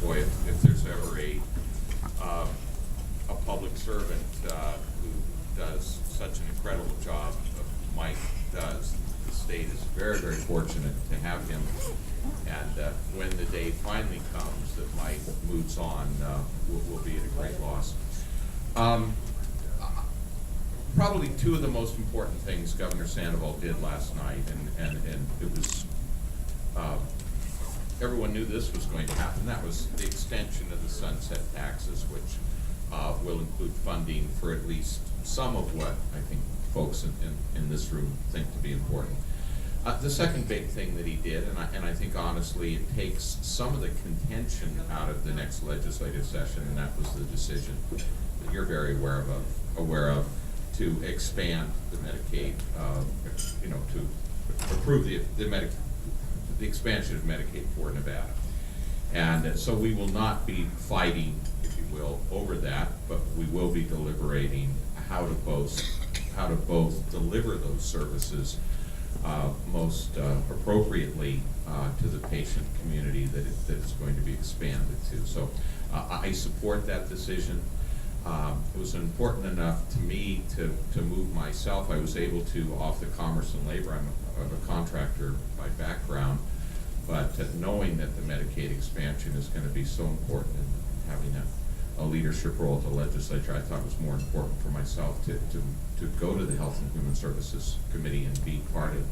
boy, if there's ever a public servant who does such an incredible job of Mike does, the state is very, very fortunate to have him. And when the day finally comes that Mike moves on, we'll be at a great loss. Probably two of the most important things Governor Sandoval did last night, and it was, everyone knew this was going to happen. That was the extension of the sunset taxes, which will include funding for at least some of what I think folks in this room think to be important. The second big thing that he did, and I think honestly it takes some of the contention out of the next legislative session, and that was the decision that you're very aware of to expand the Medicaid, to approve the expansion of Medicaid for Nevada. And so we will not be fighting, if you will, over that, but we will be deliberating how to both deliver those services most appropriately to the patient community that it's going to be expanded to. So I support that decision. It was important enough to me to move myself. I was able to, off the Commerce and Labor, I'm a contractor by background, but knowing that the Medicaid expansion is going to be so important and having a leadership role at the legislature, I thought it was more important for myself to go to the Health and Human Services Committee and be part of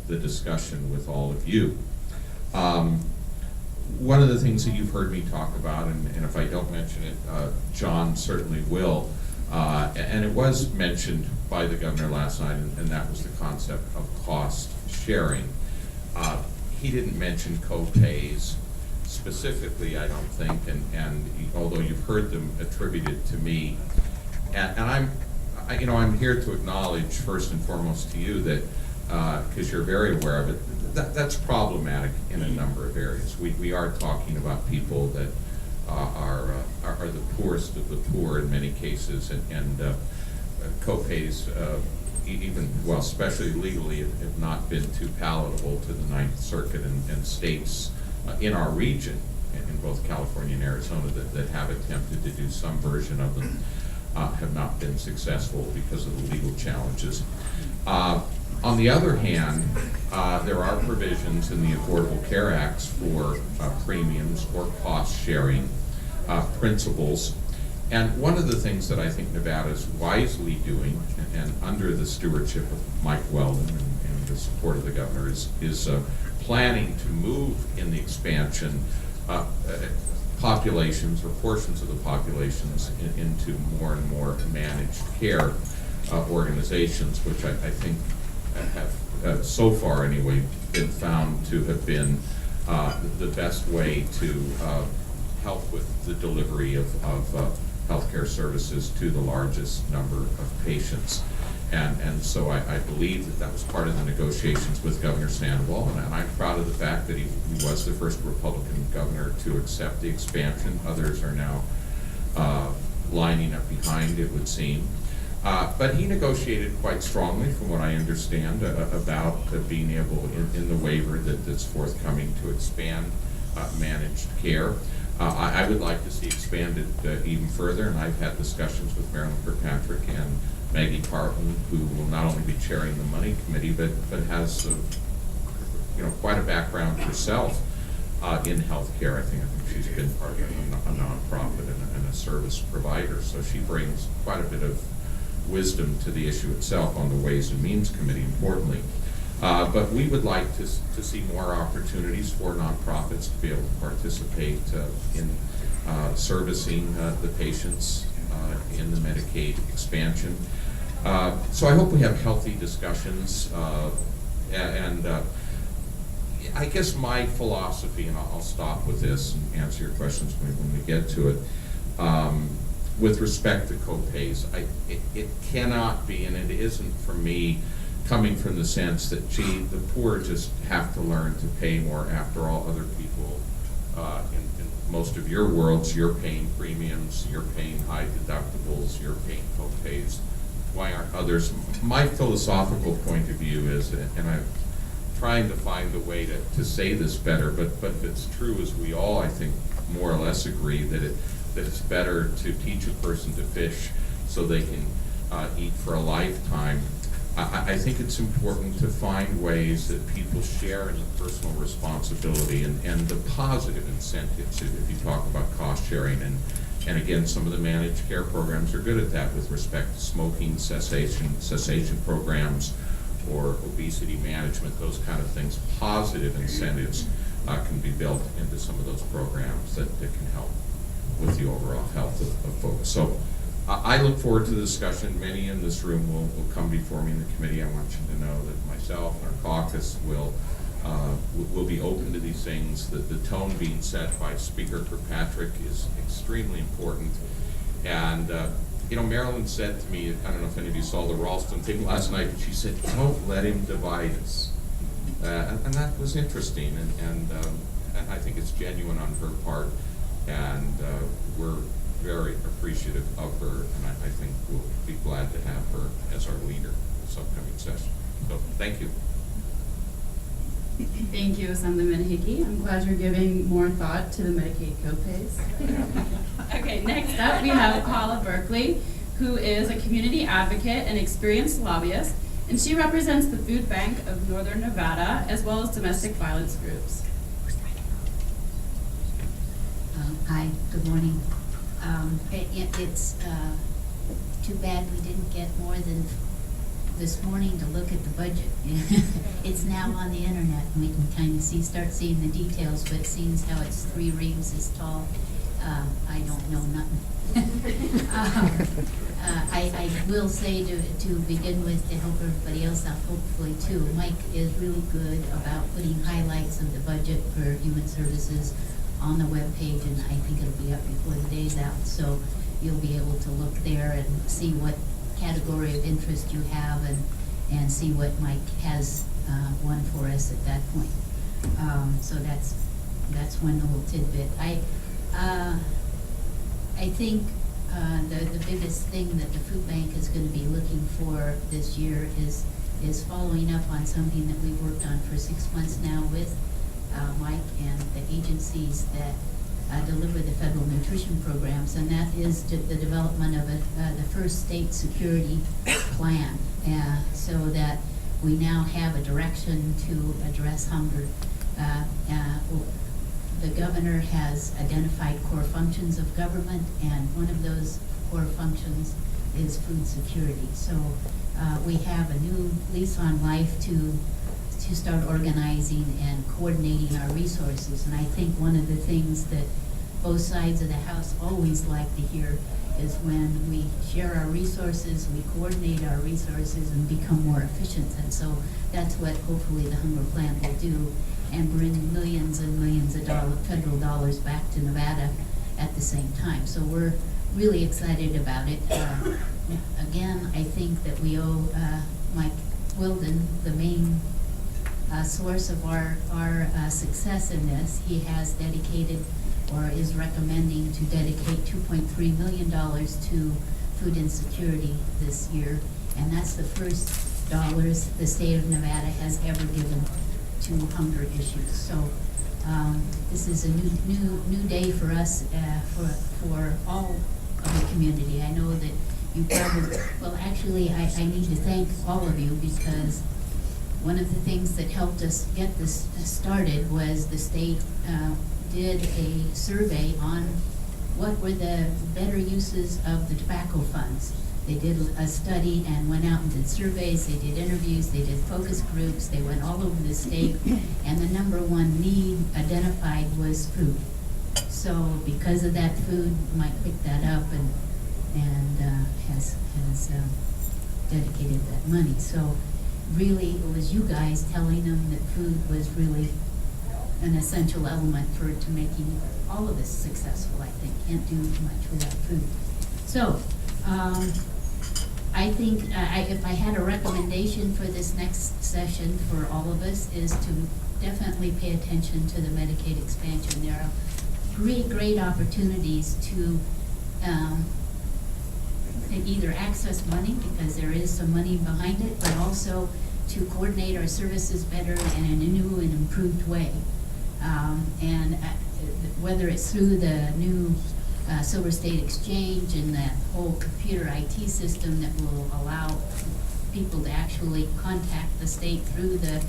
the discussion with all of you. One of the things that you've heard me talk about, and if I don't mention it, John certainly will, and it was mentioned by the governor last night, and that was the concept of cost sharing. He didn't mention co-pays specifically, I don't think, and although you've heard them attributed to me, and I'm here to acknowledge first and foremost to you that, because you're very aware of it, that's problematic in a number of areas. We are talking about people that are the poorest of the poor in many cases, and co-pays, especially legally, have not been too palatable to the Ninth Circuit and states in our region, in both California and Arizona, that have attempted to do some version of them, have not been successful because of the legal challenges. On the other hand, there are provisions in the Affordable Care Acts for premiums or cost sharing principles. And one of the things that I think Nevada is wisely doing, and under the stewardship of Mike Weldon and the support of the governor, is planning to move in the expansion populations or portions of the populations into more and more managed care organizations, which I think have so far anyway been found to have been the best way to help with the delivery of healthcare services to the largest number of patients. And so I believe that was part of the negotiations with Governor Sandoval, and I'm proud of the fact that he was the first Republican governor to accept the expansion. Others are now lining up behind, it would seem. But he negotiated quite strongly, from what I understand, about being able, in the waiver that's forthcoming, to expand managed care. I would like to see expanded even further, and I've had discussions with Marilyn Kirkpatrick and Maggie Carlton, who will not only be chairing the Money Committee, but has quite a background herself in healthcare. I think she's been part of a nonprofit and a service provider, so she brings quite a bit of wisdom to the issue itself on the Ways and Means Committee, importantly. But we would like to see more opportunities for nonprofits to be able to participate in servicing the patients in the Medicaid expansion. So I hope we have healthy discussions, and I guess my philosophy, and I'll stop with this and answer your questions when we get to it, with respect to co-pays, it cannot be, and it isn't for me, coming from the sense that, gee, the poor just have to learn to pay more. After all, other people in most of your worlds, you're paying premiums, you're paying high deductibles, you're paying co-pays. Why aren't others? My philosophical point of view is, and I'm trying to find a way to say this better, but it's true as we all, I think, more or less agree that it's better to teach a person to fish so they can eat for a lifetime. I think it's important to find ways that people share in the personal responsibility and the positive incentives if you talk about cost sharing. And again, some of the managed care programs are good at that with respect to smoking cessation programs or obesity management, those kind of things. Positive incentives can be built into some of those programs that can help with the overall health of folks. So I look forward to the discussion. Many in this room will come before me in the committee. I want you to know that myself and our caucus will be open to these things. The tone being set by Speaker Kirkpatrick is extremely important. And Marilyn said to me, I don't know if any of you saw the Ralston thing last night, but she said, don't let him divide us. And that was interesting, and I think it's genuine on her part, and we're very appreciative of her, and I think we'll be glad to have her as our leader in this upcoming session. So, thank you. Thank you, Assemblyman Hickey. I'm glad you're giving more thought to the Medicaid copays. Okay, next up we have Paula Berkeley, who is a community advocate and experienced lobbyist, and she represents the Food Bank of Northern Nevada, as well as domestic violence groups. Hi, good morning. It's too bad we didn't get more than this morning to look at the budget. It's now on the internet, and we can kind of start seeing the details, but it seems how it's 3 reams as tall. I don't know nothing. I will say to begin with, to help everybody else out hopefully too, Mike is really good about putting highlights of the budget for human services on the webpage, and I think it'll be up before the day's out, so you'll be able to look there and see what category of interest you have and see what Mike has won for us at that point. So that's one little tidbit. I think the biggest thing that the food bank is going to be looking for this year is following up on something that we've worked on for 6 months now with Mike and the agencies that deliver the federal nutrition programs, and that is the development of the first state security plan, so that we now have a direction to address hunger. The governor has identified core functions of government, and one of those core functions is food security. So we have a new lease on life to start organizing and coordinating our resources. And I think one of the things that both sides of the House always like to hear is when we share our resources, we coordinate our resources and become more efficient. And so that's what hopefully the hunger plan will do, and bring millions and millions of federal dollars back to Nevada at the same time. So we're really excited about it. Again, I think that we owe Mike Wilden the main source of our success in this. He has dedicated, or is recommending to dedicate $2.3 million to food insecurity this year, and that's the first dollars the state of Nevada has ever given to hunger issues. So this is a new day for us, for all of the community. I know that you probably, well actually I need to thank all of you, because one of the things that helped us get this started was the state did a survey on what were the better uses of the tobacco funds. They did a study and went out and did surveys, they did interviews, they did focus groups, they went all over the state, and the number one need identified was food. So because of that, food, Mike picked that up and has dedicated that money. So really, it was you guys telling them that food was really an essential element to making all of us successful, I think. Can't do much without food. So, I think if I had a recommendation for this next session for all of us, is to definitely pay attention to the Medicaid expansion. There are great opportunities to either access money, because there is some money behind it, but also to coordinate our services better and in a new and improved way. And whether it's through the new Silver State Exchange and that whole computer IT system that will allow people to actually contact the state through the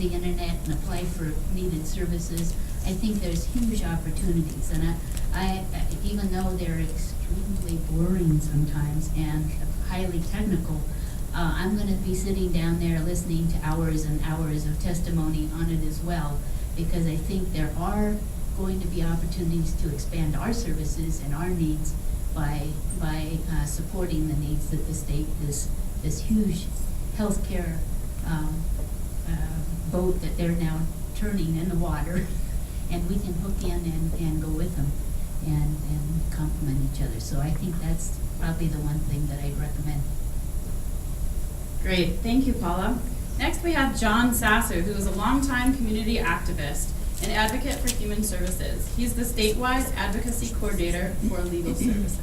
internet and apply for needed services, I think there's huge opportunities. And I even though they're extremely boring sometimes and highly technical, I'm going to be sitting down there listening to hours and hours of testimony on it as well, because I think there are going to be opportunities to expand our services and our needs by supporting the needs that the state, this huge healthcare boat that they're now turning in the water, and we can hook in and go with them and complement each other. So I think that's probably the one thing that I'd recommend. Great, thank you, Paula. Next, we have John Sasser, who is a longtime community activist and advocate for human services. He's the statewide advocacy coordinator for legal services.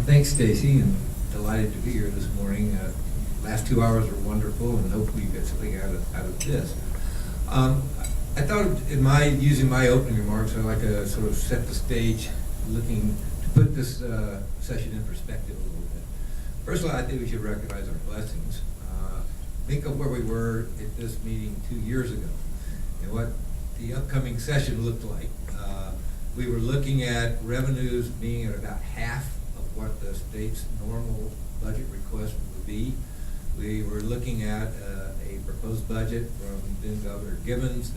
Thanks, Stacy, and delighted to be here this morning. Last 2 hours were wonderful, and hopefully you get something out of this. I thought using my opening remarks, I'd like to sort of set the stage, looking to put this session in perspective a little bit. First of all, I think we should recognize our blessings. Think of where we were at this meeting 2 years ago and what the upcoming session looked like. We were looking at revenues being at about half of what the state's normal budget request would be. We were looking at a proposed budget from then Governor Gibbons